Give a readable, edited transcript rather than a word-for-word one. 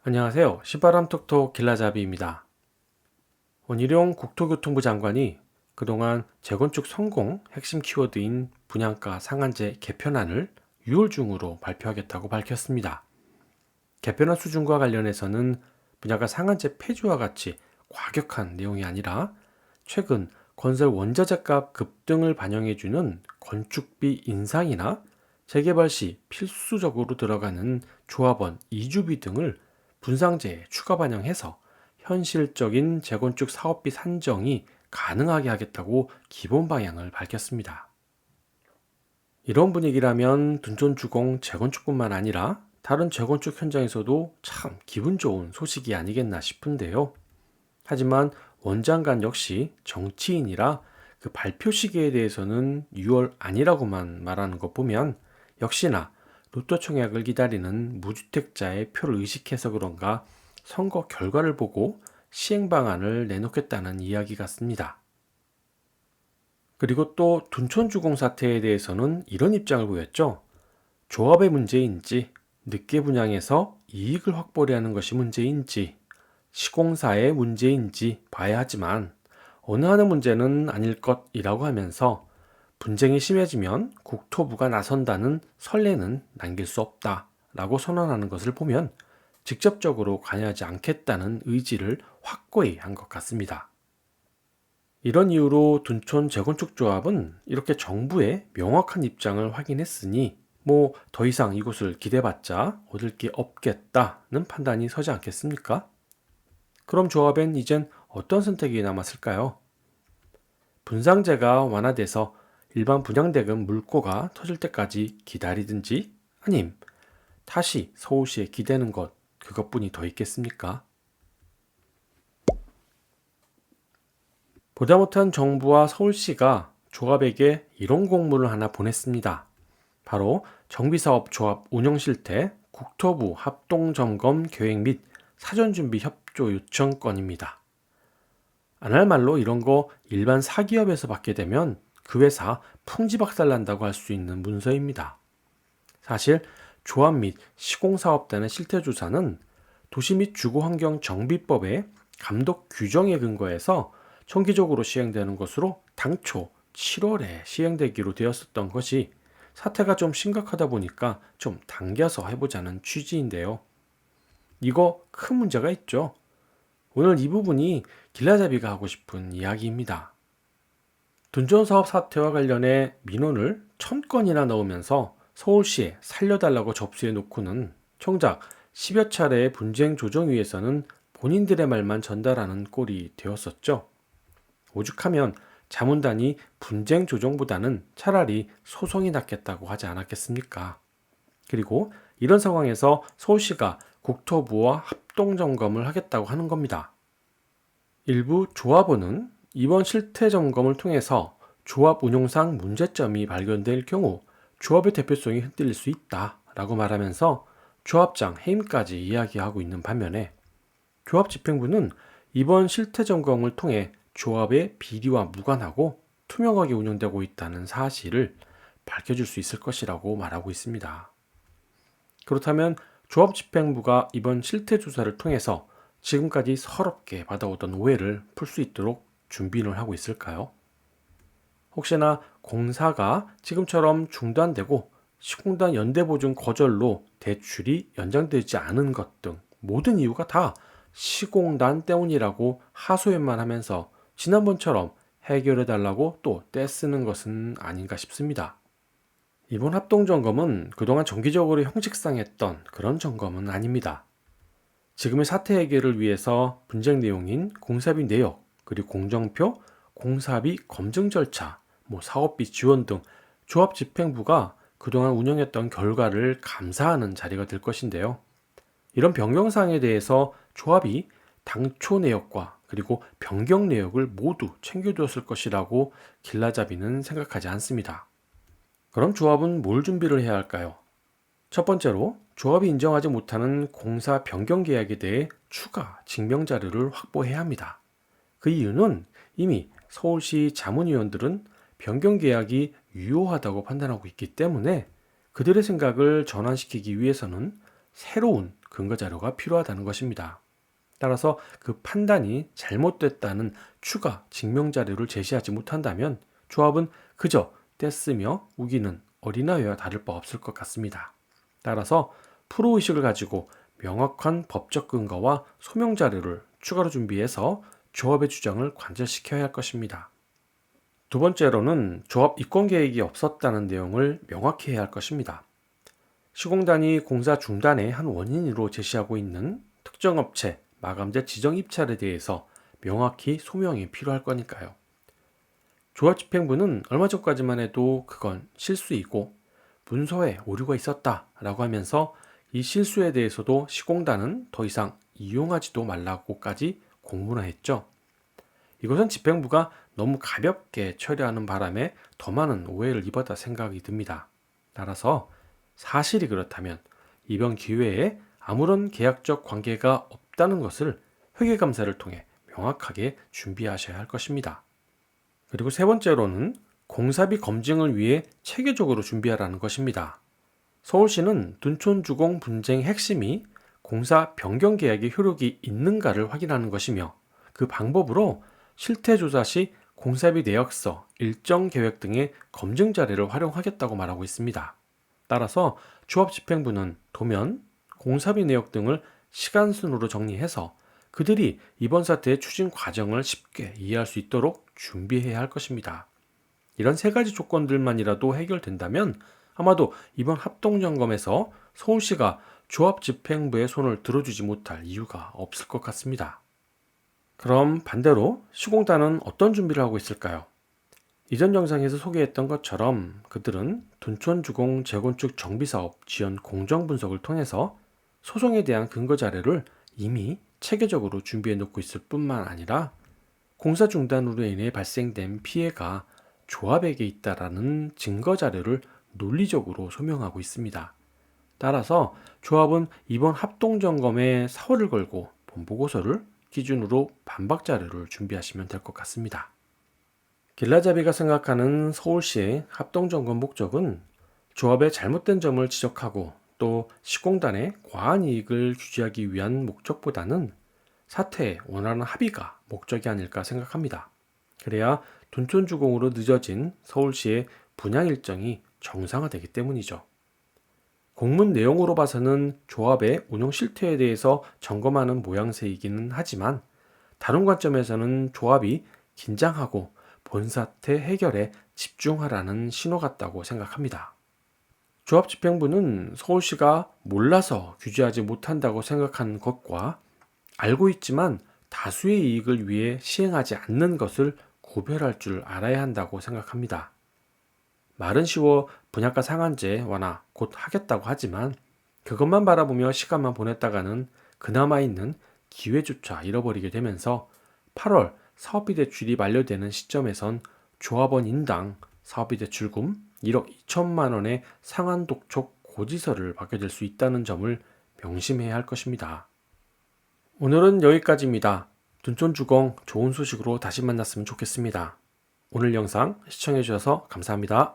안녕하세요. 시바람 톡톡 길라잡이입니다. 원희룡 국토교통부 장관이 그동안 재건축 성공 핵심 키워드인 분양가 상한제 개편안을 6월 중으로 발표하겠다고 밝혔습니다. 개편안 수준과 관련해서는 분양가 상한제 폐지와 같이 과격한 내용이 아니라 최근 건설 원자재값 급등을 반영해주는 건축비 인상이나 재개발 시 필수적으로 들어가는 조합원 이주비 등을 분상제에 추가 반영해서 현실적인 재건축 사업비 산정이 가능하게 하겠다고 기본 방향을 밝혔습니다. 이런 분위기라면 둔촌주공 재건축뿐만 아니라 다른 재건축 현장에서도 참 기분 좋은 소식이 아니겠나 싶은데요. 하지만 원장관 역시 정치인이라 그 발표 시기에 대해서는 6월 아니라고만 말하는 것 보면 역시나 로또 총약을 기다리는 무주택자의 표를 의식해서 그런가 선거 결과를 보고 시행 방안을 내놓겠다는 이야기 같습니다. 그리고 또 둔촌주공 사태에 대해서는 이런 입장을 보였죠. 조합의 문제인지 늦게 분양해서 이익을 확보하려는 것이 문제인지 시공사의 문제인지 봐야 하지만 어느 하는 문제는 아닐 것이라고 하면서 분쟁이 심해지면 국토부가 나선다는 선례는 남길 수 없다라고 선언하는 것을 보면 직접적으로 관여하지 않겠다는 의지를 확고히 한 것 같습니다. 이런 이유로 둔촌 재건축조합은 이렇게 정부의 명확한 입장을 확인했으니 더 이상 이곳을 기대봤자 얻을 게 없겠다는 판단이 서지 않겠습니까? 그럼 조합엔 이젠 어떤 선택이 남았을까요? 분상제가 완화돼서 일반 분양대금 물꼬가 터질 때까지 기다리든지 아님 다시 서울시에 기대는 것 그것뿐이 더 있겠습니까? 보다 못한 정부와 서울시가 조합에게 이런 공문을 하나 보냈습니다. 바로 정비사업 조합 운영실태 국토부 합동점검 계획 및 사전준비 협조 요청 건입니다. 안 할 말로 이런 거 일반 사기업에서 받게 되면 그 회사 풍지박살 난다고 할 수 있는 문서입니다. 사실 조합 및 시공사업단의 실태조사는 도시 및 주거환경정비법의 감독 규정에 근거해서 정기적으로 시행되는 것으로 당초 7월에 시행되기로 되었었던 것이 사태가 좀 심각하다 보니까 좀 당겨서 해보자는 취지인데요. 이거 큰 문제가 있죠. 오늘 이 부분이 길라잡이가 하고 싶은 이야기입니다. 둔촌사업 사태와 관련해 민원을 1000건이나 넣으면서 서울시에 살려달라고 접수해 놓고는 정작 10여 차례의 분쟁 조정위에서는 본인들의 말만 전달하는 꼴이 되었었죠. 오죽하면 자문단이 분쟁 조정보다는 차라리 소송이 낫겠다고 하지 않았겠습니까? 그리고 이런 상황에서 서울시가 국토부와 합동점검을 하겠다고 하는 겁니다. 일부 조합원은 이번 실태 점검을 통해서 조합 운용상 문제점이 발견될 경우 조합의 대표성이 흔들릴 수 있다라고 말하면서 조합장 해임까지 이야기하고 있는 반면에 조합집행부는 이번 실태 점검을 통해 조합의 비리와 무관하고 투명하게 운영되고 있다는 사실을 밝혀줄 수 있을 것이라고 말하고 있습니다. 그렇다면 조합집행부가 이번 실태 조사를 통해서 지금까지 서럽게 받아오던 오해를 풀 수 있도록 준비를 하고 있을까요? 혹시나 공사가 지금처럼 중단되고 시공단 연대보증 거절로 대출이 연장되지 않은 것 등 모든 이유가 다 시공단 때문이라고 하소연만 하면서 지난번처럼 해결해달라고 또 떼쓰는 것은 아닌가 싶습니다. 이번 합동점검은 그동안 정기적으로 형식상 했던 그런 점검은 아닙니다. 지금의 사태 해결을 위해서 분쟁 내용인 공사비 내역, 그리고 공정표, 공사비 검증 절차, 사업비 지원 등 조합집행부가 그동안 운영했던 결과를 감사하는 자리가 될 것인데요. 이런 변경사항에 대해서 조합이 당초 내역과 그리고 변경 내역을 모두 챙겨두었을 것이라고 길라잡이는 생각하지 않습니다. 그럼 조합은 뭘 준비를 해야 할까요? 첫 번째로 조합이 인정하지 못하는 공사 변경 계약에 대해 추가 증명 자료를 확보해야 합니다. 그 이유는 이미 서울시 자문위원들은 변경 계약이 유효하다고 판단하고 있기 때문에 그들의 생각을 전환시키기 위해서는 새로운 근거 자료가 필요하다는 것입니다. 따라서 그 판단이 잘못됐다는 추가 증명 자료를 제시하지 못한다면 조합은 그저 떼쓰며 우기는 어린아이와 다를 바 없을 것 같습니다. 따라서 프로의식을 가지고 명확한 법적 근거와 소명 자료를 추가로 준비해서 조합의 주장을 관철시켜야 할 것입니다. 두 번째로는 조합 이권 계획이 없었다는 내용을 명확히 해야 할 것입니다. 시공단이 공사 중단의 한 원인으로 제시하고 있는 특정 업체 마감재 지정 입찰에 대해서 명확히 소명이 필요할 거니까요. 조합집행부는 얼마 전까지만 해도 그건 실수이고 문서에 오류가 있었다라고 하면서 이 실수에 대해서도 시공단은 더 이상 이용하지도 말라고까지 공문화했죠. 이것은 집행부가 너무 가볍게 처리하는 바람에 더 많은 오해를 입었다 생각이 듭니다. 따라서 사실이 그렇다면 이번 기회에 아무런 계약적 관계가 없다는 것을 회계감사를 통해 명확하게 준비하셔야 할 것입니다. 그리고 세 번째로는 공사비 검증을 위해 체계적으로 준비하라는 것입니다. 서울시는 둔촌주공 분쟁 핵심이 공사 변경 계약의 효력이 있는가를 확인하는 것이며 그 방법으로 실태조사 시 공사비 내역서, 일정 계획 등의 검증 자료를 활용하겠다고 말하고 있습니다. 따라서 조합집행부는 도면, 공사비 내역 등을 시간순으로 정리해서 그들이 이번 사태의 추진 과정을 쉽게 이해할 수 있도록 준비해야 할 것입니다. 이런 세 가지 조건들만이라도 해결된다면 아마도 이번 합동점검에서 서울시가 조합집행부의 손을 들어주지 못할 이유가 없을 것 같습니다. 그럼 반대로 시공단은 어떤 준비를 하고 있을까요? 이전 영상에서 소개했던 것처럼 그들은 둔촌주공 재건축 정비사업 지연 공정 분석을 통해서 소송에 대한 근거 자료를 이미 체계적으로 준비해 놓고 있을 뿐만 아니라 공사 중단으로 인해 발생된 피해가 조합에게 있다라는 증거 자료를 논리적으로 소명하고 있습니다. 따라서 조합은 이번 합동점검에 사활을 걸고 본보고서를 기준으로 반박 자료를 준비하시면 될 것 같습니다. 길라잡이가 생각하는 서울시의 합동점검 목적은 조합의 잘못된 점을 지적하고 또 시공단의 과한 이익을 규제하기 위한 목적보다는 사태에 원하는 합의가 목적이 아닐까 생각합니다. 그래야 둔촌주공으로 늦어진 서울시의 분양 일정이 정상화되기 때문이죠. 공문 내용으로 봐서는 조합의 운영 실태에 대해서 점검하는 모양새이기는 하지만 다른 관점에서는 조합이 긴장하고 본사태 해결에 집중하라는 신호 같다고 생각합니다. 조합집행부는 서울시가 몰라서 규제하지 못한다고 생각하는 것과 알고 있지만 다수의 이익을 위해 시행하지 않는 것을 구별할 줄 알아야 한다고 생각합니다. 말은 쉬워 분양가 상한제 완화 곧 하겠다고 하지만 그것만 바라보며 시간만 보냈다가는 그나마 있는 기회조차 잃어버리게 되면서 8월 사업비 대출이 만료되는 시점에선 조합원 인당 사업비 대출금 1억 2천만 원의 상한 독촉 고지서를 받게 될 수 있다는 점을 명심해야 할 것입니다. 오늘은 여기까지입니다. 둔촌주공 좋은 소식으로 다시 만났으면 좋겠습니다. 오늘 영상 시청해 주셔서 감사합니다.